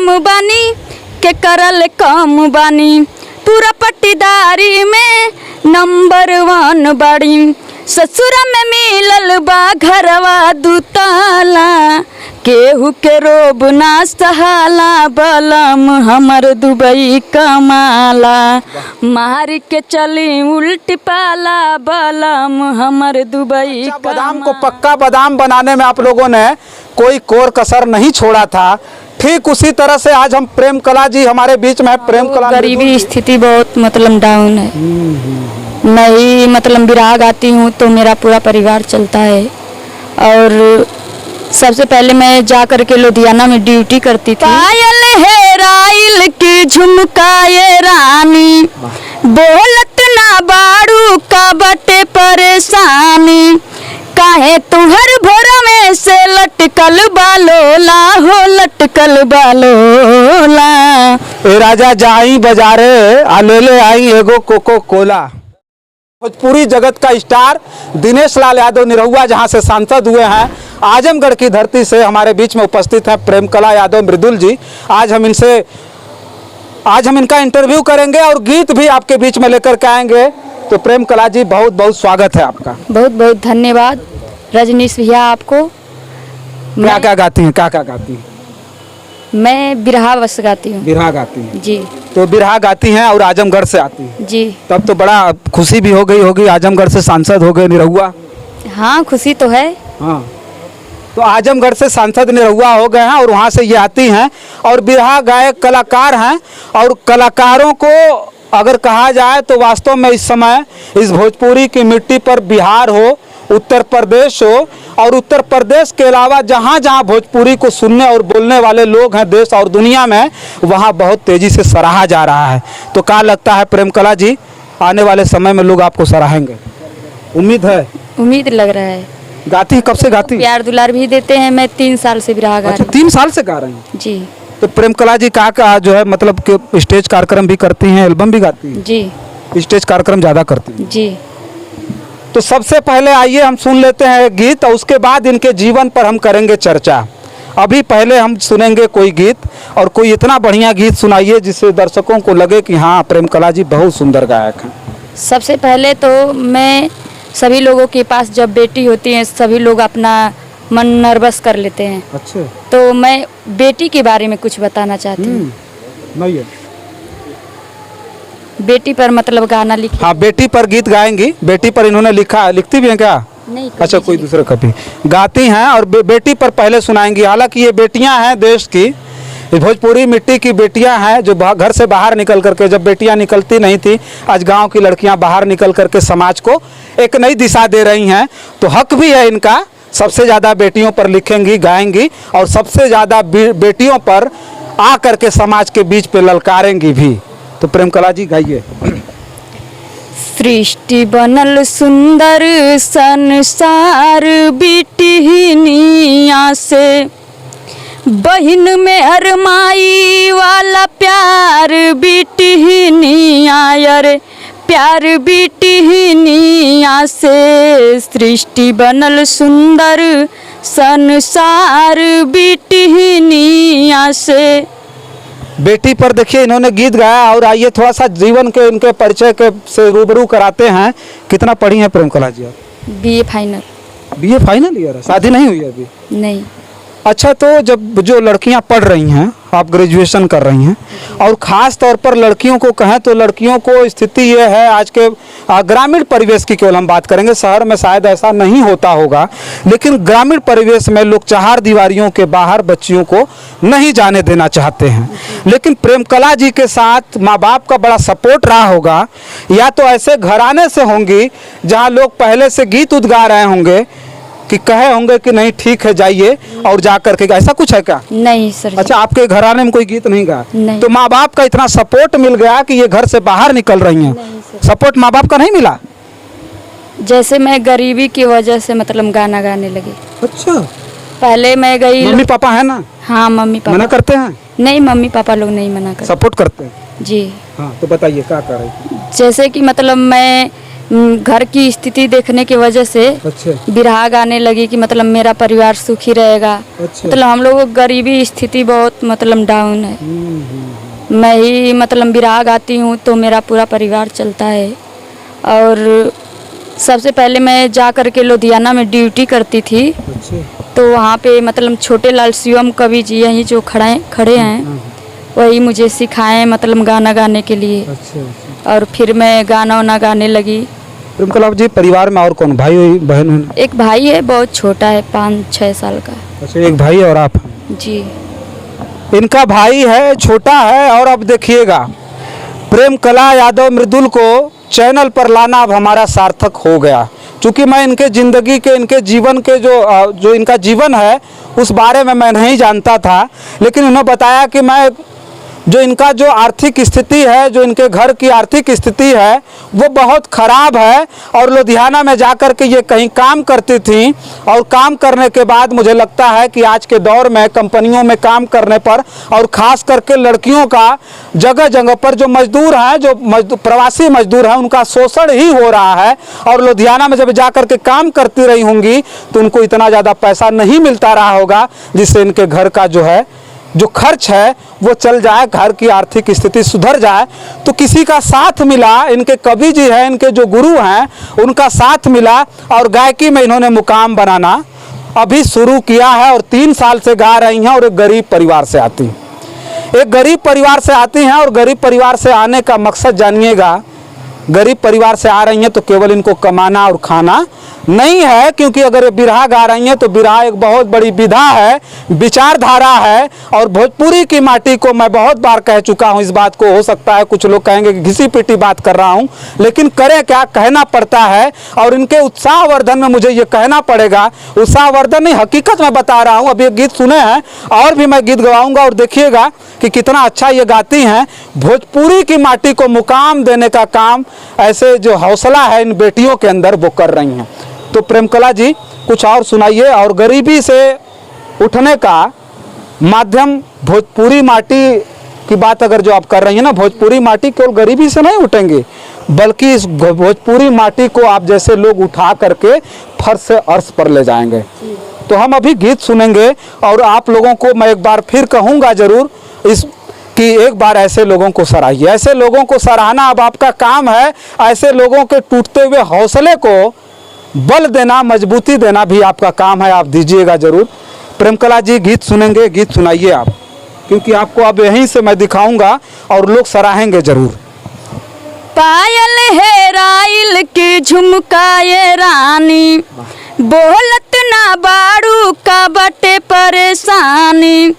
हम बानी के करल कम बानी, पूरा पट्टीदारी में नंबर 1 बाड़ी। ससुर में मिलल बा घरवा दुताला, केहू के रोब ना सहाला, बलम हमर दुबई कमाला। मार के चली उल्टी पाला, बलम हमर दुबई कमाला। बादाम को पक्का बादाम बनाने में आप लोगों ने कोई कोर कसर नहीं छोड़ा था। ठीक उसी तरह से आज हम प्रेम कला जी हमारे बीच में है। प्रेम कला गरीबी स्थिति बहुत मतलब डाउन है। मैं ही मतलब बिरहा गाती हूँ तो मेरा पूरा परिवार चलता है। और सबसे पहले मैं जा करके लुधियाना में ड्यूटी करती थी। पायल है राइल की झुमकाए रानी, बोलत ना बाड़ू का बटे परेशानी, काहे तुहर भोरा में से लटकल बालोला हो लटकल बालोला। ए राजा जाई बाजारे आ ले आई एगो कोको कोला। भोजपुरी जगत का स्टार दिनेश लाल यादव निरहुआ जहां से सांसद हुए हैं, आजमगढ़ की धरती से हमारे बीच में उपस्थित हैं प्रेम कला यादव मृदुल जी। आज हम इनका इंटरव्यू करेंगे और गीत भी आपके बीच में लेकर के आएंगे। तो प्रेम कला जी बहुत बहुत स्वागत है आपका। बहुत बहुत धन्यवाद रजनीश भैया आपको। क्या क्या गाती हैं, क्या क्या गाती हैं? मैं बिरहा बस गाती हूँ। बिरहा गाती हैं जी। तो बिरहा गाती हैं और आजमगढ़ से आती हैं जी। तब तो बड़ा खुशी भी हो गई होगी, आजमगढ़ से सांसद हो गए निरहुआ। हाँ खुशी तो है। हाँ तो आजमगढ़ से सांसद निरहुआ हो गए हैं और वहाँ से ये आती हैं और बिरहा गायक कलाकार हैं। और कलाकारों को अगर कहा जाए तो वास्तव में इस समय इस भोजपुरी की मिट्टी पर बिहार हो, उत्तर प्रदेश हो और उत्तर प्रदेश के अलावा जहाँ जहाँ भोजपुरी को सुनने और बोलने वाले लोग हैं देश और दुनिया में, वहाँ बहुत तेज़ी से सराहा जा रहा है। तो क्या लगता है प्रेम कला जी, आने वाले समय में लोग आपको सराहेंगे? उम्मीद है? उम्मीद लग रहा है। गाती है, कब से गाती है? प्यार दुलार भी देते हैं। मैं 3 साल से बिरहा गा रही हूँ। 3 साल से गा रहे हैं जी। तो प्रेम कला जी का जो है मतलब कि स्टेज कार्यक्रम भी करती हैं, एल्बम भी गाती हैं? जी। स्टेज कार्यक्रम ज़्यादा करती हैं। जी। तो सबसे पहले आइए हम सुन लेते हैं एक गीत और उसके बाद इनके जीवन पर हम करेंगे चर्चा। अभी पहले हम सुनेंगे कोई गीत, और कोई इतना बढ़िया गीत सुनाइए जिससे दर्शकों को लगे कि हाँ प्रेम कला जी बहुत सुंदर गायक हैं। सबसे पहले तो मैं सभी लोगों के पास जब बेटी होती है सभी लोग अपना मन नर्वस कर लेते हैं। अच्छा। तो मैं बेटी के बारे में कुछ बताना चाहती हूँ। नहीं है। बेटी पर मतलब गाना लिखी। हाँ बेटी पर गीत गाएंगी। बेटी पर इन्होंने लिखती भी हैं क्या? नहीं। अच्छा कोई दूसरे कभी गाती हैं और बेटी पर पहले सुनाएंगी। हालांकि ये बेटियां हैं देश की, भोजपुरी मिट्टी की बेटियां हैं जो घर से बाहर निकल करके, जब बेटियां निकलती नहीं थी, आज गांव की लड़कियां बाहर निकल करके समाज को एक नई दिशा दे रही हैं। तो हक भी है इनका, सबसे ज़्यादा बेटियों पर लिखेंगी, गाएंगी और सबसे ज़्यादा बेटियों पर आ करके समाज के बीच पे ललकारेंगी भी। तो प्रेम कला जी गाइए। सृष्टि बनल सुंदर संसार बिटिनिया से, बहिन में अरमाई वाला प्यार बिटिनिया रे प्यार बिटिनिया से। सृष्टि बनल सुंदर संसार बिटिनिया से। बेटी पर देखिए इन्होंने गीत गाया। और आइए थोड़ा सा जीवन के इनके परिचय के से रूबरू कराते हैं। कितना पढ़ी हैं प्रेम कला जी आप? BA final. BA final year है, शादी नहीं हुई है अभी? नहीं। अच्छा तो जब जो लड़कियां पढ़ रही हैं, आप ग्रेजुएशन कर रही हैं, और ख़ास तौर पर लड़कियों को कहें तो लड़कियों को स्थिति ये है आज के ग्रामीण परिवेश की केवल हम बात करेंगे, शहर में शायद ऐसा नहीं होता होगा, लेकिन ग्रामीण परिवेश में लोग चार दीवारियों के बाहर बच्चियों को नहीं जाने देना चाहते हैं। लेकिन प्रेम कला जी के साथ माँ बाप का बड़ा सपोर्ट रहा होगा, या तो ऐसे घराने से होंगी जहाँ लोग पहले से गीत उद गा रहे होंगे कि कहे होंगे कि नहीं ठीक है जाइए और जा करके, ऐसा कुछ है क्या? नहीं सर। अच्छा आपके घराने में कोई गीत नहीं गा? नहीं। तो माँ बाप का इतना सपोर्ट मिल गया कि ये घर से बाहर निकल रही हैं? सपोर्ट माँ बाप का नहीं मिला? जैसे मैं गरीबी की वजह से मतलब गाना गाने लगी। अच्छा। पहले मैं गई। मम्मी पापा है ना? हाँ मम्मी पापा। मना करते हैं? नहीं मम्मी पापा लोग नहीं मना करते, सपोर्ट करते हैं। जी। हाँ तो बताइए क्या कर रही? जैसे कि मतलब मैं घर की स्थिति देखने की वजह से अच्छा बिरहा गाने लगी कि मतलब मेरा परिवार सुखी रहेगा। अच्छा। मतलब हम लोगों को गरीबी स्थिति बहुत मतलब डाउन है। मैं ही मतलब बिरहा गाती हूँ तो मेरा पूरा परिवार चलता है। और सबसे पहले मैं जा कर के लुधियाना में ड्यूटी करती थी। अच्छा तो वहाँ पे मतलब छोटे लाल शिवम कवि जी यहीं जो खड़े हैं वही मुझे सिखाएं मतलब गाना गाने के लिए। अच्छा। और फिर मैं गाना वाना गाने लगी। प्रेमकला जी परिवार में और कौन भाई बहन? एक भाई है बहुत छोटा है 5-6 साल का। अच्छा एक भाई और आप हैं। जी इनका भाई है छोटा है। और अब देखिएगा प्रेमकला यादव मृदुल को चैनल पर लाना अब हमारा सार्थक हो गया। चूँकि मैं इनके ज़िंदगी के इनके जीवन के जो इनका जीवन है उस बारे में मैं नहीं जानता था, लेकिन उन्होंने बताया कि मैं जो इनका जो आर्थिक स्थिति है, जो इनके घर की आर्थिक स्थिति है वो बहुत ख़राब है। और लुधियाना में जाकर के ये कहीं काम करती थी और काम करने के बाद मुझे लगता है कि आज के दौर में कंपनियों में काम करने पर और ख़ास करके लड़कियों का जगह जगह पर जो मजदूर हैं, जो प्रवासी मजदूर हैं, उनका शोषण ही हो रहा है। और लुधियाना में जब जाकर के काम करती रही होंगी तो उनको इतना ज़्यादा पैसा नहीं मिलता रहा होगा जिससे इनके घर का जो खर्च है वो चल जाए, घर की आर्थिक स्थिति सुधर जाए। तो किसी का साथ मिला, इनके कवि जी हैं, इनके जो गुरु हैं उनका साथ मिला और गायकी में इन्होंने मुकाम बनाना अभी शुरू किया है। और 3 साल से गा रही हैं और एक गरीब परिवार से आती हैं। एक गरीब परिवार से आती हैं और गरीब परिवार से आने का मकसद जानिएगा। गरीब परिवार से आ रही हैं तो केवल इनको कमाना और खाना नहीं है, क्योंकि अगर ये बिरहा गा रही हैं तो बिरहा एक बहुत बड़ी विधा है, विचारधारा है। और भोजपुरी की माटी को मैं बहुत बार कह चुका हूँ इस बात को। हो सकता है कुछ लोग कहेंगे कि घिसी पिटी बात कर रहा हूँ, लेकिन करें क्या, कहना पड़ता है। और इनके उत्साहवर्धन में मुझे ये कहना पड़ेगा, उत्साहवर्धन नहीं हकीकत में बता रहा हूँ। अब ये गीत सुने हैं और भी मैं गीत गवाऊँगा और देखिएगा कि कितना अच्छा ये गाती हैं। भोजपुरी की माटी को मुकाम देने का काम ऐसे जो हौसला है इन बेटियों के अंदर वो कर रही हैं। तो प्रेमकला जी कुछ और सुनाइए। और गरीबी से उठने का माध्यम भोजपुरी माटी की बात अगर जो आप कर रही हैं ना, भोजपुरी माटी केवल गरीबी से नहीं उठेंगे, बल्कि इस भोजपुरी माटी को आप जैसे लोग उठा करके फर्श से अर्श पर ले जाएंगे। तो हम अभी गीत सुनेंगे और आप लोगों को मैं एक बार फिर कहूँगा ज़रूर कि एक बार ऐसे लोगों को सराहिए। ऐसे लोगों को सराहना अब आपका काम है। ऐसे लोगों के टूटते हुए हौसले को बल देना, मजबूती देना भी आपका काम है। आप दीजिएगा ज़रूर। प्रेमकला जी गीत सुनेंगे, गीत सुनाइए आप, क्योंकि आपको अब यहीं से मैं दिखाऊंगा और लोग सराहेंगे ज़रूर। पायल है राइल की झुमकाए रानी, बोलत ना बाड़ू का बटे परेशानी।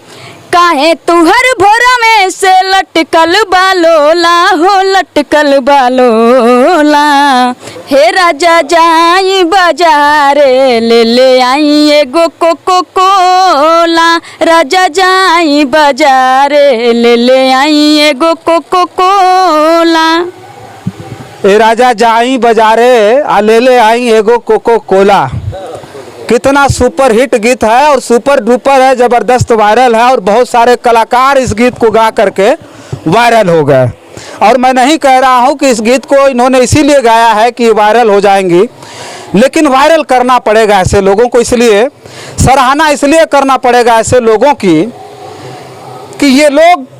काहे तुहर भोरा में से लटकल बालोला हो लटकल बालोला। हे राजा जाई बाजारे ले आई एगो कोको कोला। राजा जाई बाजारे ले आई एगो कोको कोला। ए राजा जाई बाजारे ले आई एगो कोको कोला। कितना सुपर हिट गीत है और सुपर डुपर है, ज़बरदस्त वायरल है। और बहुत सारे कलाकार इस गीत को गा करके वायरल हो गए। और मैं नहीं कह रहा हूँ कि इस गीत को इन्होंने इसीलिए गाया है कि वायरल हो जाएंगी, लेकिन वायरल करना पड़ेगा ऐसे लोगों को, इसलिए सराहना इसलिए करना पड़ेगा ऐसे लोगों की कि ये लोग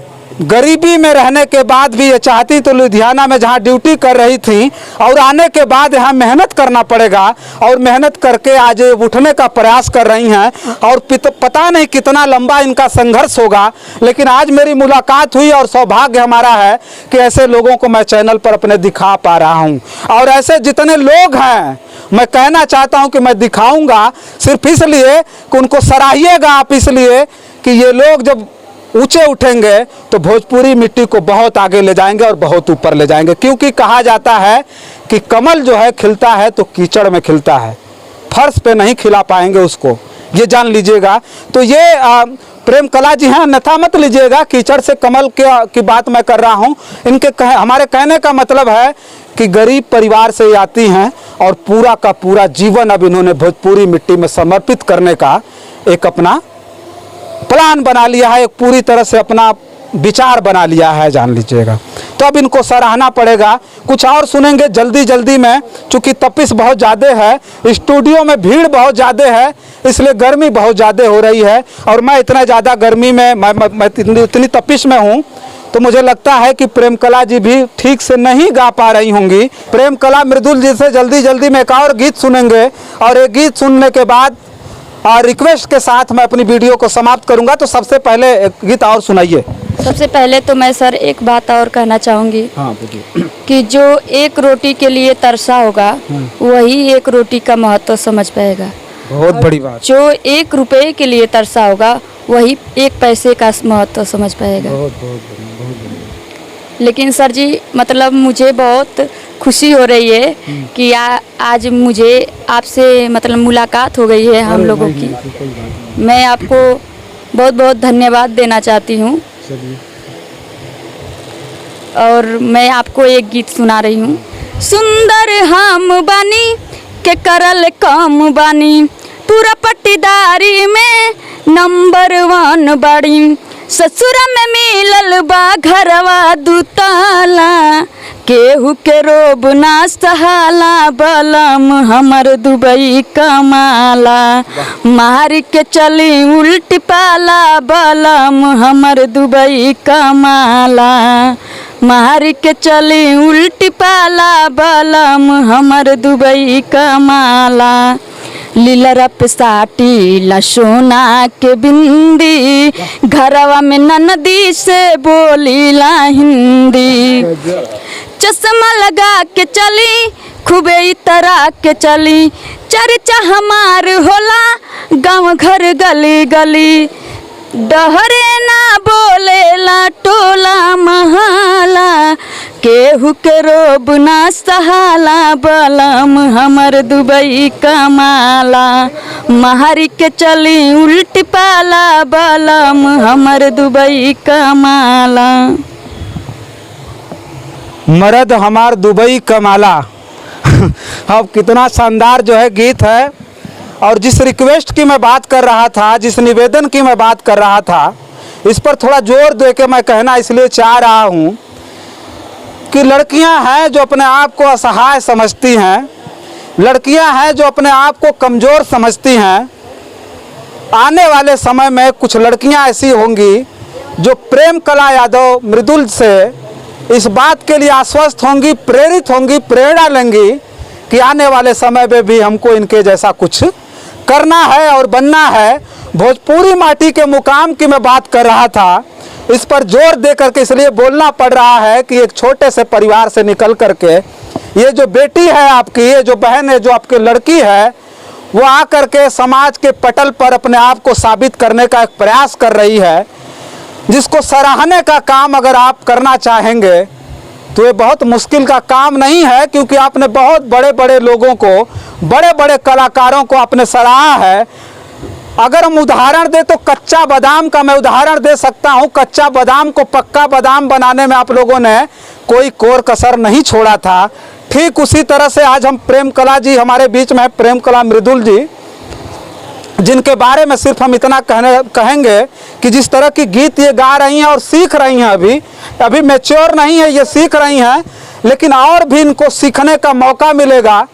गरीबी में रहने के बाद भी ये चाहती तो लुधियाना में जहाँ ड्यूटी कर रही थी और आने के बाद यहाँ मेहनत करना पड़ेगा। और मेहनत करके आज ये उठने का प्रयास कर रही हैं। और पता नहीं कितना लंबा इनका संघर्ष होगा, लेकिन आज मेरी मुलाकात हुई और सौभाग्य हमारा है कि ऐसे लोगों को मैं चैनल पर अपने दिखा पा रहा हूँ। और ऐसे जितने लोग हैं मैं कहना चाहता हूँ कि मैं दिखाऊँगा सिर्फ इसलिए कि उनको सराहिएगा आप, इसलिए कि ये लोग जब ऊंचे उठेंगे तो भोजपुरी मिट्टी को बहुत आगे ले जाएंगे और बहुत ऊपर ले जाएंगे। क्योंकि कहा जाता है कि कमल जो है खिलता है तो कीचड़ में खिलता है, फर्श पे नहीं खिला पाएंगे उसको, ये जान लीजिएगा। तो ये प्रेमकला जी हैं, अन्यथा मत लीजिएगा। कीचड़ से कमल की बात मैं कर रहा हूँ। हमारे कहने का मतलब है कि गरीब परिवार से आती हैं और पूरा का पूरा जीवन अब इन्होंने भोजपुरी मिट्टी में समर्पित करने का एक अपना प्लान बना लिया है। एक पूरी तरह से अपना विचार बना लिया है, जान लीजिएगा। तो अब इनको सराहना पड़ेगा। कुछ और सुनेंगे जल्दी जल्दी में, चूँकि तपिश बहुत ज़्यादा है, स्टूडियो में भीड़ बहुत ज़्यादा है, इसलिए गर्मी बहुत ज़्यादा हो रही है। और मैं इतना ज़्यादा गर्मी में मैं इतनी तपिश में हूँ, तो मुझे लगता है कि प्रेम कला जी भी ठीक से नहीं गा पा रही होंगी। प्रेम कला मृदुल जी से जल्दी जल्दी में एक और गीत सुनेंगे, और एक गीत सुनने के बाद रिक्वेस्ट के साथ मैं अपनी वीडियो को समाप्त करूंगा। तो सबसे पहले एक गीत और सुनाइए। सबसे पहले तो मैं सर एक बात और कहना चाहूँगी हाँ बोलिए। कि जो एक रोटी के लिए तरसा होगा वही एक रोटी का महत्व समझ पाएगा। बहुत बड़ी बात। जो 1 रुपये के लिए तरसा होगा वही 1 पैसे का महत्व समझ पाएगा। बहुत बढ़िया। लेकिन सर जी मतलब मुझे बहुत खुशी हो रही है कि आज मुझे आपसे मतलब मुलाकात हो गई है हम लोगों की। मैं आपको बहुत बहुत धन्यवाद देना चाहती हूँ। और मैं आपको एक गीत सुना रही हूँ। सुंदर हम बानी के करल कम बानी, पूरा पट्टीदारी में नंबर 1 बाड़ी, ससुर में मिलल बा घरवा दुताला, केहू के रोब ना सहाला, बलम हमर दुबई कमाला, मार के चली उल्टी पाला, बलम हमर दुबई कमाला, मार के चली उल्टी पाला, बलम हमर दुबई कमाला, लीलरा पे साटी ला सोना के बिंदी, घरवा में ननदी से बोली ला हिंदी, चश्मा लगा के चली खूबे इतरा के चली, चर्चा हमार होला गाँव घर गली गली, डहरे ना बोलेला टोला महाला, केहू के रोब ना सहाला, बलम हमर दुबई कमाला, मारी के चली उल्टी पाला, बलम हमर दुबई कमाला। मर्द हमार दुबई कमाला। अब कितना शानदार जो है गीत है। और जिस रिक्वेस्ट की मैं बात कर रहा था, जिस निवेदन की मैं बात कर रहा था, इस पर थोड़ा जोर दे के मैं कहना इसलिए चाह रहा हूँ कि लड़कियां हैं जो अपने आप को असहाय समझती हैं, लड़कियां हैं जो अपने आप को कमज़ोर समझती हैं। आने वाले समय में कुछ लड़कियां ऐसी होंगी जो प्रेम कला यादव मृदुल से इस बात के लिए आश्वस्त होंगी, प्रेरित होंगी, प्रेरणा लेंगी कि आने वाले समय में भी हमको इनके जैसा कुछ करना है और बनना है। भोजपुरी माटी के मुकाम की मैं बात कर रहा था, इस पर जोर दे करके इसलिए बोलना पड़ रहा है कि एक छोटे से परिवार से निकल करके ये जो बेटी है आपकी, ये जो बहन है, जो आपकी लड़की है, वो आकर के समाज के पटल पर अपने आप को साबित करने का एक प्रयास कर रही है, जिसको सराहने का काम अगर आप करना चाहेंगे तो ये बहुत मुश्किल का काम नहीं है, क्योंकि आपने बहुत बड़े बड़े लोगों को, बड़े बड़े कलाकारों को आपने सराहा है। अगर हम उदाहरण दें तो कच्चा बादाम का मैं उदाहरण दे सकता हूं। कच्चा बादाम को पक्का बादाम बनाने में आप लोगों ने कोई कोर कसर नहीं छोड़ा था। ठीक उसी तरह से आज हम प्रेम कला जी हमारे बीच में है, प्रेम कला मृदुल जी, जिनके बारे में सिर्फ हम इतना कहेंगे कि जिस तरह की गीत ये गा रही हैं और सीख रही हैं, अभी मैच्योर नहीं है, ये सीख रही हैं, लेकिन और भी इनको सीखने का मौका मिलेगा,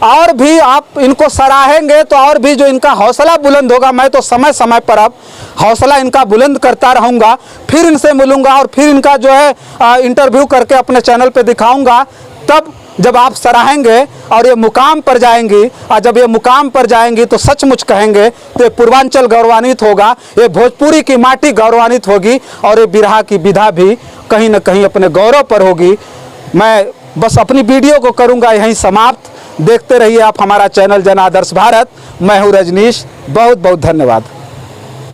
और भी आप इनको सराहेंगे तो और भी जो इनका हौसला बुलंद होगा। मैं तो समय समय पर अब हौसला इनका बुलंद करता रहूँगा, फिर इनसे मिलूँगा और फिर इनका जो है इंटरव्यू करके अपने चैनल पे दिखाऊँगा। तब जब आप सराहेंगे और ये मुकाम पर जाएंगी, और जब ये मुकाम पर जाएंगी तो सचमुच कहेंगे तो ये पूर्वांचल गौरवान्वित होगा, ये भोजपुरी की माटी गौरवान्वित होगी, और ये बिरहा की विधा भी कहीं न कहीं अपने गौरव पर होगी। मैं बस अपनी वीडियो को करूँगा यहीं समाप्त। देखते रहिए आप हमारा चैनल जन आदर्श भारत। मैं हूँ रजनीश। बहुत बहुत धन्यवाद।